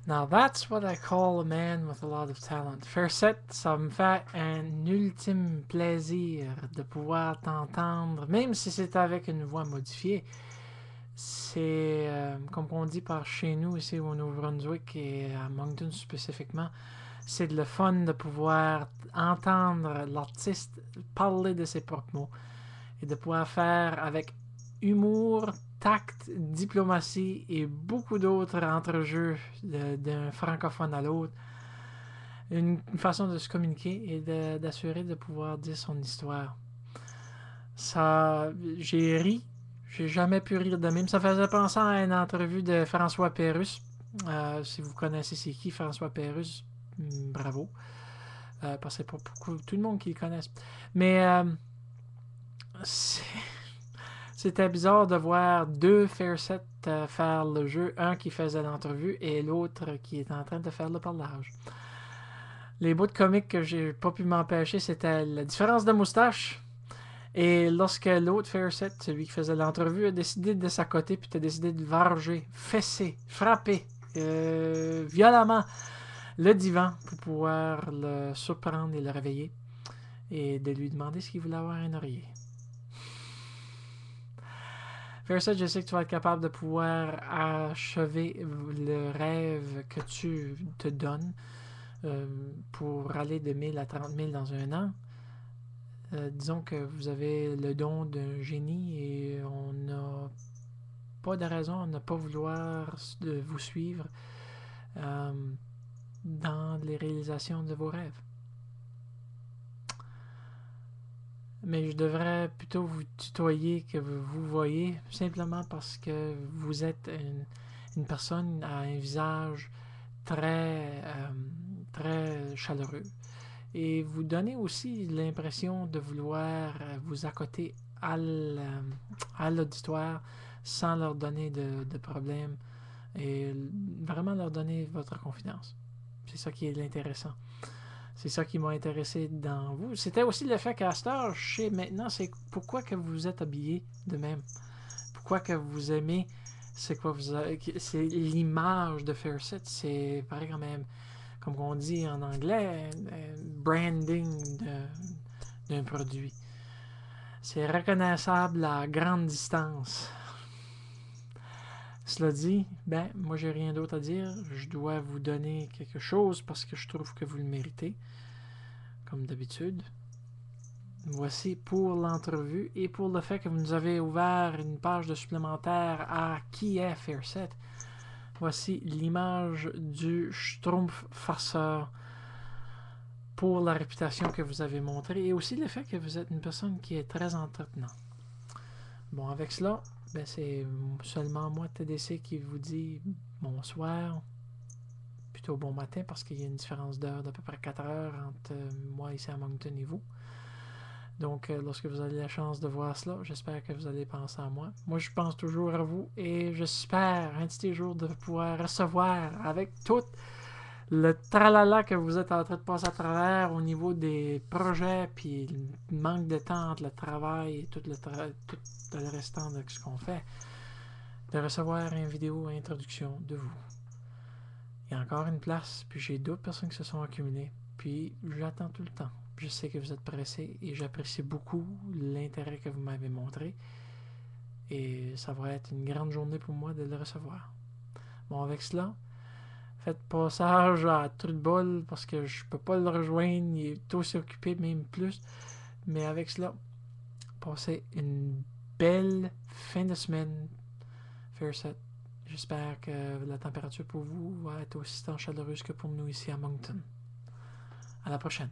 Now that's what I call a man with a lot of talent. Fairset, ça me fait un ultime plaisir de pouvoir t'entendre, même si c'est avec une voix modifiée. C'est, comme on dit par chez nous ici au Nouveau-Brunswick et à Moncton spécifiquement, c'est le fun de pouvoir entendre l'artiste parler de ses propres mots et de pouvoir faire avec humour, tact, diplomatie et beaucoup d'autres entrejeux d'un francophone à l'autre, une façon de se communiquer et d'assurer de pouvoir dire son histoire. Ça, j'ai ri, j'ai jamais pu rire de même. Ça faisait penser à une entrevue de François Pérusse. Si vous connaissez c'est qui François Pérusse, bravo. Parce que c'est pas beaucoup, tout le monde qui le connaisse. Mais c'était bizarre de voir deux Fairset faire le jeu, un qui faisait l'entrevue et l'autre qui est en train de faire le parlage. Les bouts de comiques que j'ai pas pu m'empêcher, c'était la différence de moustache. Et lorsque l'autre Fairset, celui qui faisait l'entrevue, a décidé de s'accoter puis a décidé de varger, fesser, frapper violemment le divan pour pouvoir le surprendre et le réveiller et de lui demander ce qu'il voulait avoir un oreiller. Fairset, je sais que tu vas être capable de pouvoir achever le rêve que tu te donnes pour aller de 1000 à 30 000 dans un an. Disons que vous avez le don d'un génie et on n'a pas de raison à ne pas vouloir de vous suivre dans les réalisations de vos rêves. Mais je devrais plutôt vous tutoyer que vous voyez, simplement parce que vous êtes une personne à un visage très chaleureux. Et vous donnez aussi l'impression de vouloir vous accoter à l'auditoire sans leur donner de problème et vraiment leur donner votre confiance. C'est ça qui est intéressant. C'est ça qui m'a intéressé dans vous. C'était aussi le fait qu'à cette heure, je sais maintenant, c'est pourquoi que vous êtes habillé de même. Pourquoi que vous aimez, c'est quoi vous avez, c'est l'image de Fairset, c'est pareil quand même, comme on dit en anglais, branding d'un produit. C'est reconnaissable à grande distance. Cela dit, ben, moi j'ai rien d'autre à dire. Je dois vous donner quelque chose parce que je trouve que vous le méritez, comme d'habitude. Voici pour l'entrevue et pour le fait que vous nous avez ouvert une page de supplémentaire à qui est Fairset. Voici l'image du Schtroumpf farceur pour la réputation que vous avez montrée et aussi le fait que vous êtes une personne qui est très entretenante. Bon, avec cela, ben c'est seulement moi, TDC, qui vous dit bonsoir, plutôt bon matin parce qu'il y a une différence d'heure d'à peu près 4 heures entre moi ici à Moncton et vous. Donc, lorsque vous avez la chance de voir cela, j'espère que vous allez penser à moi. Moi, je pense toujours à vous et j'espère un de ces jours de pouvoir recevoir avec tout le tralala que vous êtes en train de passer à travers au niveau des projets puis le manque de temps entre le travail et tout le restant de ce qu'on fait, de recevoir une vidéo introduction de vous. Il y a encore une place, puis j'ai d'autres personnes qui se sont accumulées, puis j'attends tout le temps. Je sais que vous êtes pressés et j'apprécie beaucoup l'intérêt que vous m'avez montré. Et ça va être une grande journée pour moi de le recevoir. Bon, avec cela, faites passage à trou de bol parce que je peux pas le rejoindre. Il est aussi occupé, même plus. Mais avec cela, passez une belle fin de semaine. Fairset. J'espère que la température pour vous va être aussi tant chaleureuse que pour nous ici à Moncton. À la prochaine.